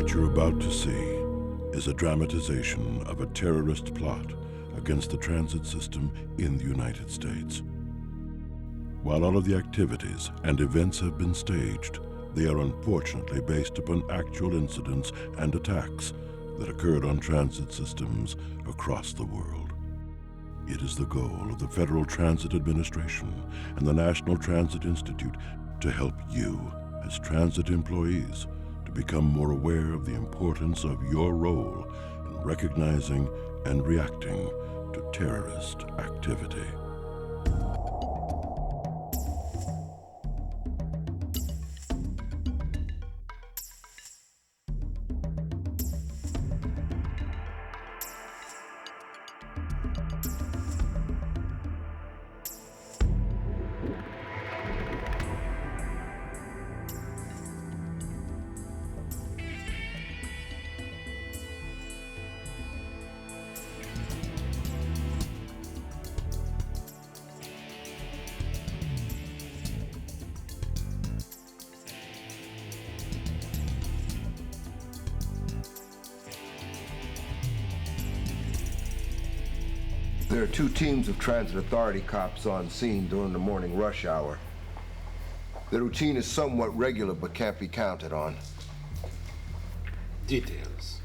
What you're about to see is a dramatization of a terrorist plot against the transit system in the United States. While all of the activities and events have been staged, they are unfortunately based upon actual incidents and attacks that occurred on transit systems across the world. It is the goal of the Federal Transit Administration and the National Transit Institute to help you, as transit employees, to become more aware of the importance of your role in recognizing and reacting to terrorist activity. There are two teams of Transit Authority cops on scene during the morning rush hour. The routine is somewhat regular but can't be counted on. Details.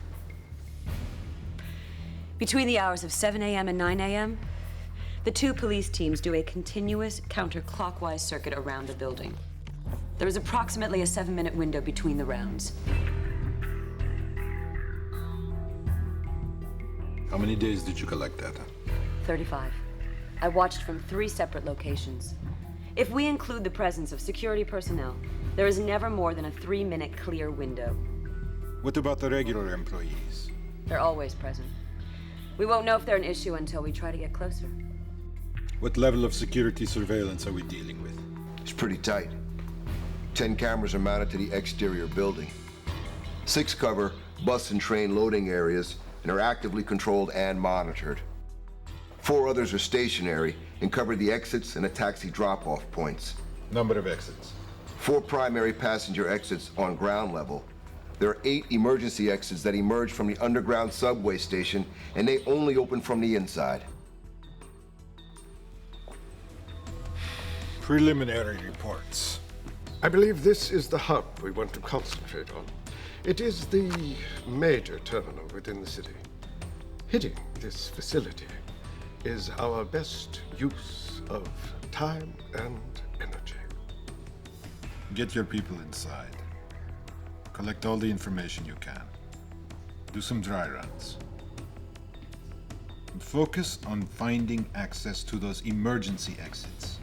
Between the hours of 7 a.m. and 9 a.m., the two police teams do a continuous counterclockwise circuit around the building. There is approximately a 7-minute window between the rounds. How many days did you collect data? 35. I watched from 3 separate locations. If we include the presence of security personnel, there is never more than a 3-minute clear window. What about the regular employees? They're always present. We won't know if they're an issue until we try to get closer. What level of security surveillance are we dealing with? It's pretty tight. 10 cameras are mounted to the exterior building. 6 cover bus and train loading areas and are actively controlled and monitored. 4 others are stationary and cover the exits and the taxi drop-off points. Number of exits? 4 primary passenger exits on ground level. There are 8 emergency exits that emerge from the underground subway station, and they only open from the inside. Preliminary reports. I believe this is the hub we want to concentrate on. It is the major terminal within the city. Hitting this facility is our best use of time and energy. Get your people inside. Collect all the information you can. Do some dry runs. And focus on finding access to those emergency exits.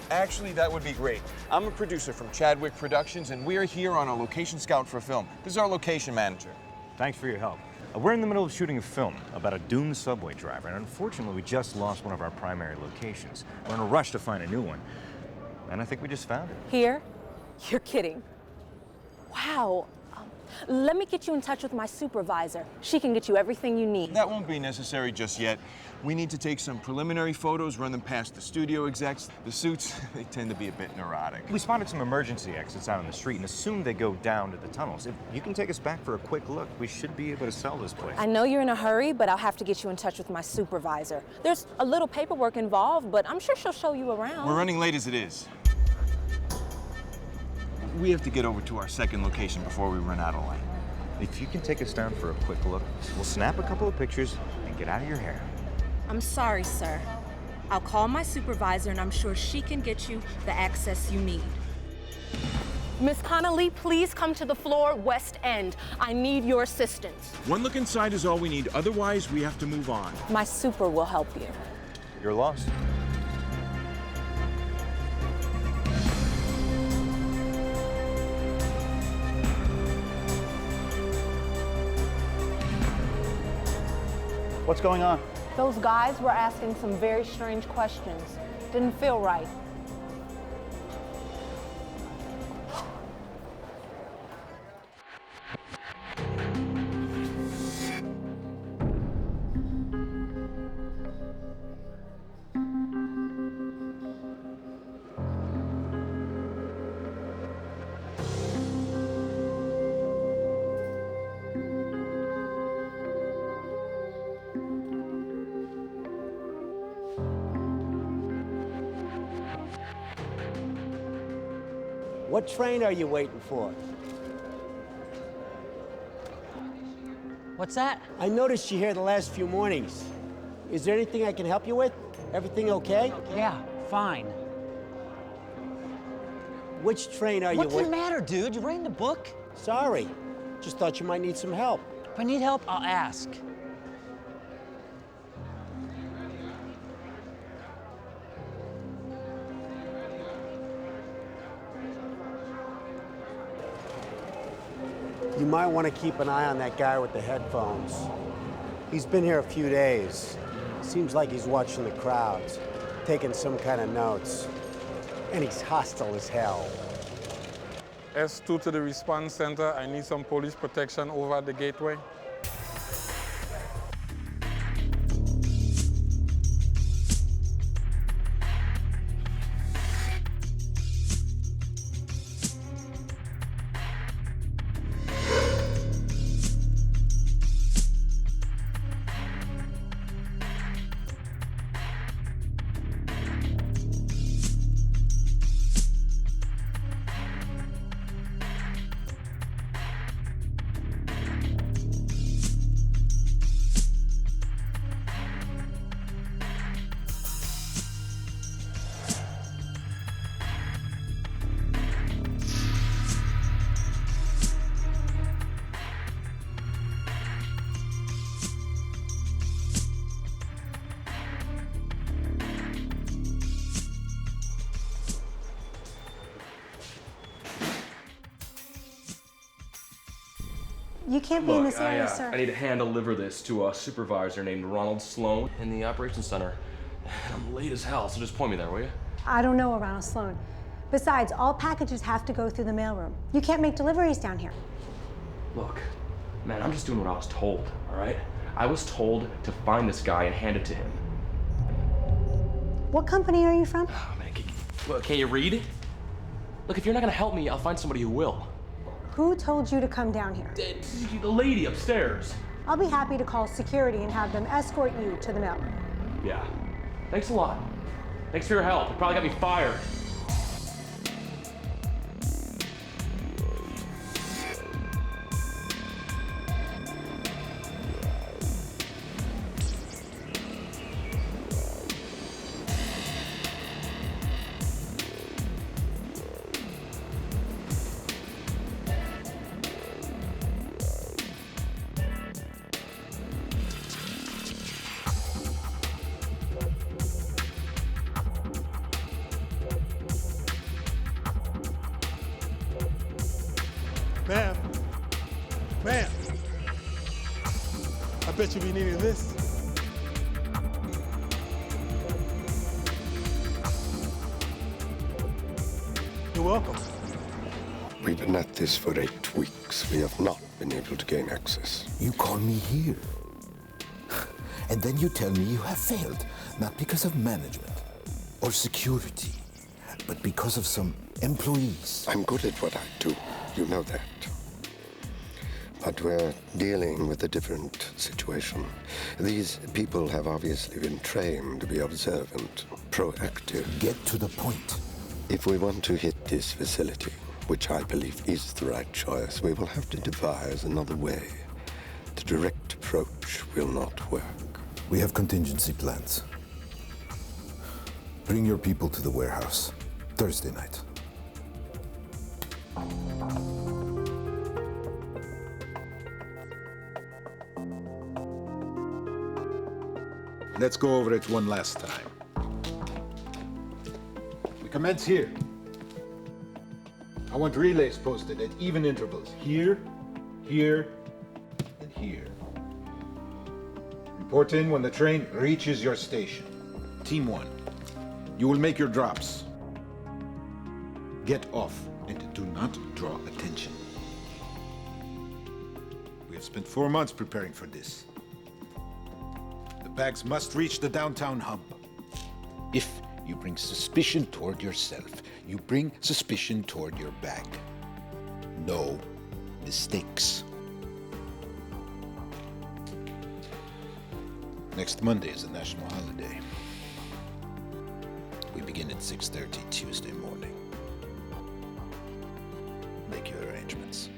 Actually, that would be great. I'm a producer from Chadwick Productions, and we're here on a location scout for a film. This is our location manager. Thanks for your help. We're in the middle of shooting a film about a doomed subway driver, and unfortunately, we just lost one of our primary locations. We're in a rush to find a new one, and I think we just found it. Here? You're kidding. Wow. Let me get you in touch with my supervisor. She can get you everything you need. That won't be necessary just yet. We need to take some preliminary photos, run them past the studio execs. The suits, they tend to be a bit neurotic. We spotted some emergency exits out on the street and assumed they go down to the tunnels. If you can take us back for a quick look, we should be able to sell this place. I know you're in a hurry, but I'll have to get you in touch with my supervisor. There's a little paperwork involved, but I'm sure she'll show you around. We're running late as it is. We have to get over to our second location before we run out of light. If you can take us down for a quick look, we'll snap a couple of pictures and get out of your hair. I'm sorry, sir. I'll call my supervisor, and I'm sure she can get you the access you need. Miss Connolly, please come to the floor west end. I need your assistance. One look inside is all we need. Otherwise, we have to move on. My super will help you. You're lost. What's going on? Those guys were asking some very strange questions. Didn't feel right. What train are you waiting for? What's that? I noticed you here the last few mornings. Is there anything I can help you with? Everything okay? Yeah, fine. Which train are you What's the waiting? matter, dude? You reading the book? Sorry. Just thought you might need some help. If I need help, I'll ask. You might want to keep an eye on that guy with the headphones. He's been here a few days. Seems like he's watching the crowds, taking some kind of notes. And he's hostile as hell. S2 to the response center. I need some police protection over at the gateway. You can't be in this area, Look, sir. I need to hand deliver this to a supervisor named Ronald Sloan in the operations center. And I'm late as hell, so just point me there, will you? I don't know a Ronald Sloan. Besides, all packages have to go through the mailroom. You can't make deliveries down here. Look, man, I'm just doing what I was told, all right? I was told to find this guy and hand it to him. What company are you from? Oh, man, can't you read? Look, if you're not gonna help me, I'll find somebody who will. Who told you to come down here? The lady upstairs. I'll be happy to call security and have them escort you to the mailroom. Yeah. Thanks a lot. Thanks for your help. You probably got me fired. Ma'am, ma'am, I bet you be needing this. You're welcome. We've been at this for 8 weeks. We have not been able to gain access. You call me here. And then you tell me you have failed, not because of management or security, but because of some employees. I'm good at what I do. You know that. But we're dealing with a different situation. These people have obviously been trained to be observant, proactive. Get to the point. If we want to hit this facility, which I believe is the right choice, we will have to devise another way. The direct approach will not work. We have contingency plans. Bring your people to the warehouse Thursday night. Let's go over it one last time. We commence here. I want relays posted at even intervals. Here, here, and here. Report in when the train reaches your station. Team 1, you will make your drops. Get off and do not draw attention. We have spent 4 months preparing for this. The bags must reach the downtown hub. If you bring suspicion toward yourself, you bring suspicion toward your bag. No mistakes. Next Monday is a national holiday. We begin at 6:30 Tuesday morning. Make your arrangements.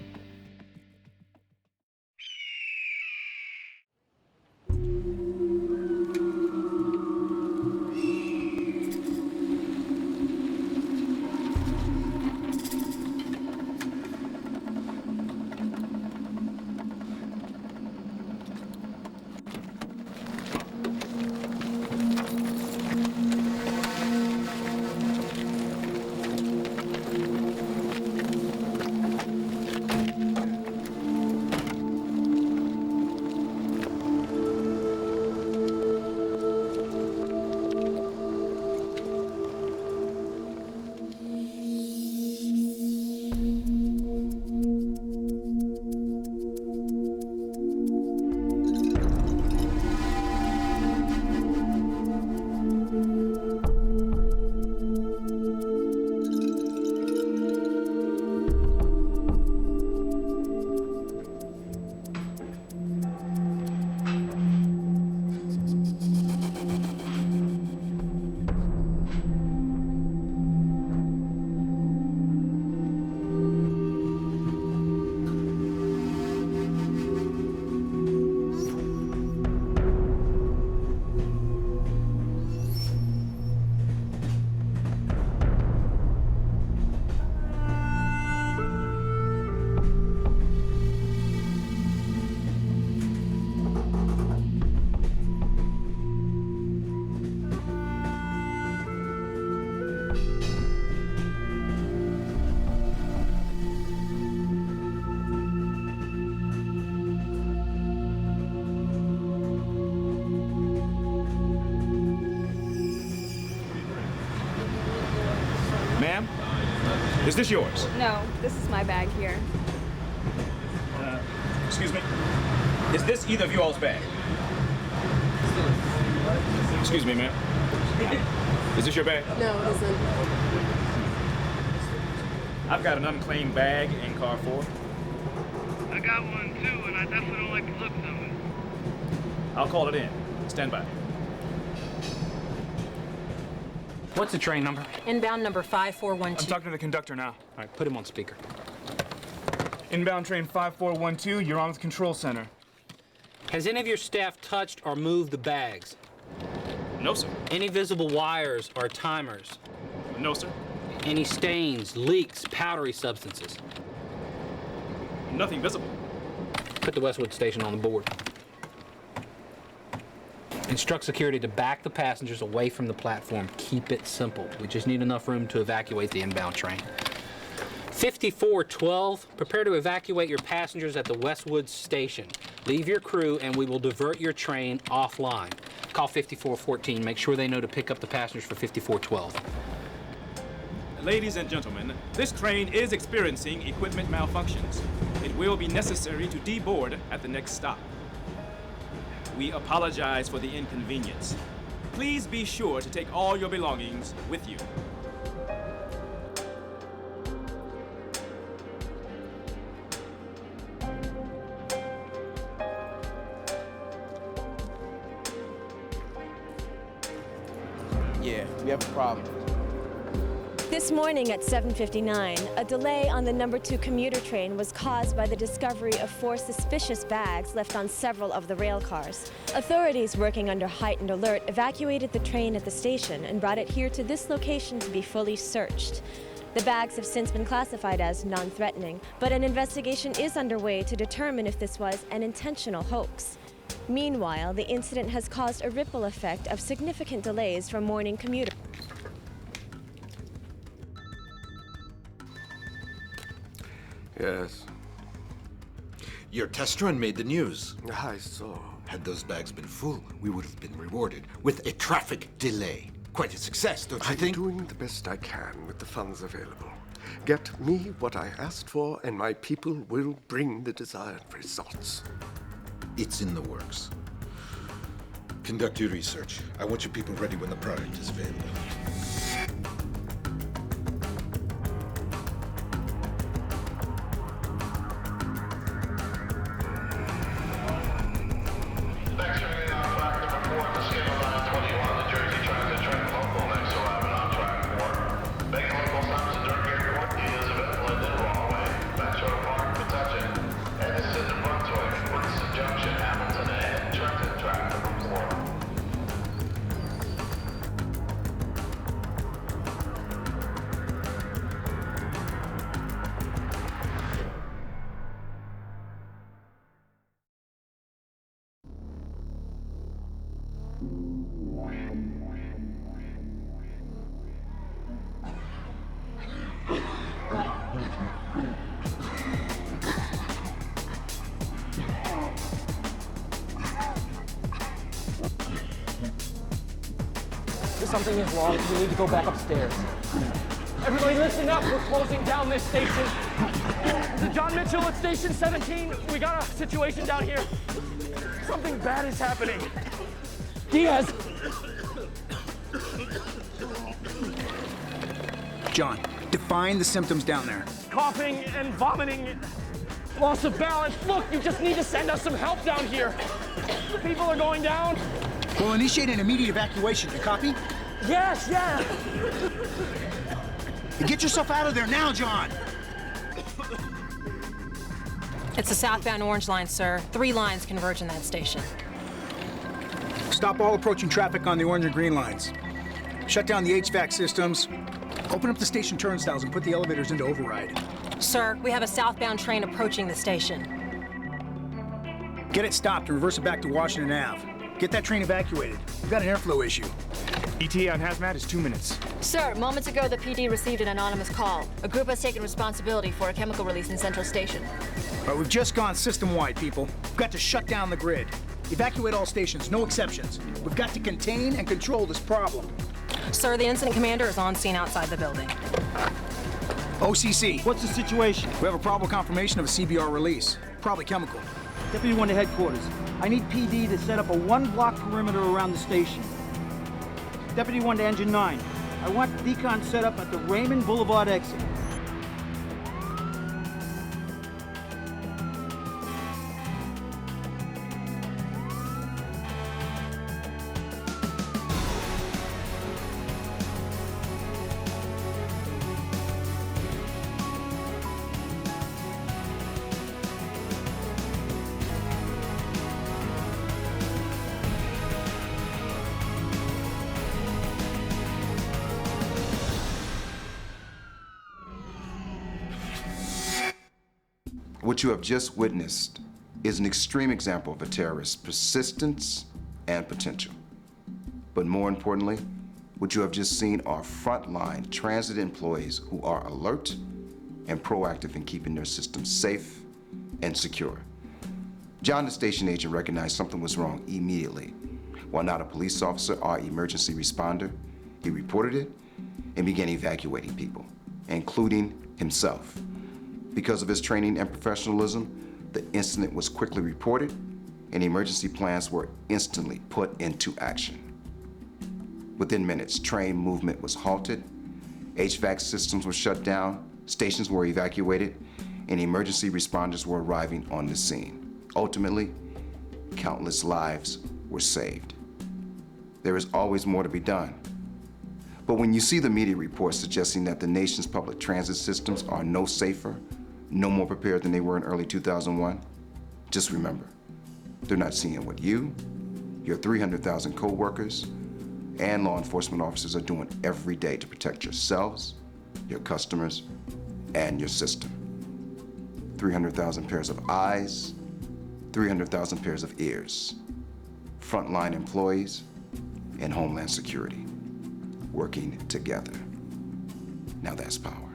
Ma'am, is this yours? No, this is my bag here. Excuse me. Is this either of you all's bag? Excuse me, ma'am. Is this your bag? No, it isn't. I've got an unclaimed bag in car 4. I got one too, and I definitely don't like the looks of it. I'll call it in. Stand by. What's the train number? Inbound number 5412. I'm talking to the conductor now. All right, put him on speaker. Inbound train 5412, you're on with the control center. Has any of your staff touched or moved the bags? No, sir. Any visible wires or timers? No, sir. Any stains, leaks, powdery substances? Nothing visible. Put the Westwood station on the board. Instruct security to back the passengers away from the platform. Keep it simple. We just need enough room to evacuate the inbound train. 5412, prepare to evacuate your passengers at the Westwood station. Leave your crew and we will divert your train offline. Call 5414. Make sure they know to pick up the passengers for 5412. Ladies and gentlemen, this train is experiencing equipment malfunctions. It will be necessary to deboard at the next stop. We apologize for the inconvenience. Please be sure to take all your belongings with you. Yeah, we have a problem. This morning at 7:59, a delay on the number 2 commuter train was caused by the discovery of 4 suspicious bags left on several of the rail cars. Authorities working under heightened alert evacuated the train at the station and brought it here to this location to be fully searched. The bags have since been classified as non-threatening, but an investigation is underway to determine if this was an intentional hoax. Meanwhile, the incident has caused a ripple effect of significant delays for morning commuters. Yes. Your test run made the news. I saw. Had those bags been full, we would have been rewarded with a traffic delay. Quite a success, don't you think? I'm doing the best I can with the funds available. Get me what I asked for, and my people will bring the desired results. It's in the works. Conduct your research. I want your people ready when the product is available. Something is wrong. We need to go back upstairs. Everybody listen up. We're closing down this station. This is John Mitchell at Station 17. We got a situation down here. Something bad is happening. Diaz! John, define the symptoms down there. Coughing and vomiting. Loss of balance. Look, you just need to send us some help down here. People are going down. We'll initiate an immediate evacuation. You copy? Yes, yeah. Get yourself out of there now, John. It's the southbound Orange Line, sir. 3 lines converge in that station. Stop all approaching traffic on the orange and green lines. Shut down the HVAC systems. Open up the station turnstiles and put the elevators into override. Sir, we have a southbound train approaching the station. Get it stopped and reverse it back to Washington Ave. Get that train evacuated. We've got an airflow issue. ETA on hazmat is 2 minutes. Sir, moments ago the PD received an anonymous call. A group has taken responsibility for a chemical release in Central Station. All right, we've just gone system-wide, people. We've got to shut down the grid. Evacuate all stations, no exceptions. We've got to contain and control this problem. Sir, the incident commander is on scene outside the building. OCC. What's the situation? We have a probable confirmation of a CBR release. Probably chemical. Deputy 1 to headquarters. I need PD to set up a 1-block perimeter around the station. Deputy 1 to Engine 9. I want decon set up at the Raymond Boulevard exit. What you have just witnessed is an extreme example of a terrorist's persistence and potential. But more importantly, what you have just seen are frontline transit employees who are alert and proactive in keeping their systems safe and secure. John, the station agent, recognized something was wrong immediately. While not a police officer or emergency responder, he reported it and began evacuating people, including himself. Because of his training and professionalism, the incident was quickly reported and emergency plans were instantly put into action. Within minutes, train movement was halted, HVAC systems were shut down, stations were evacuated, and emergency responders were arriving on the scene. Ultimately, countless lives were saved. There is always more to be done. But when you see the media reports suggesting that the nation's public transit systems are no safer, no more prepared than they were in early 2001, just remember, they're not seeing what you, your 300,000 co-workers, and law enforcement officers are doing every day to protect yourselves, your customers, and your system. 300,000 pairs of eyes, 300,000 pairs of ears. frontline employees and Homeland Security working together. Now that's power.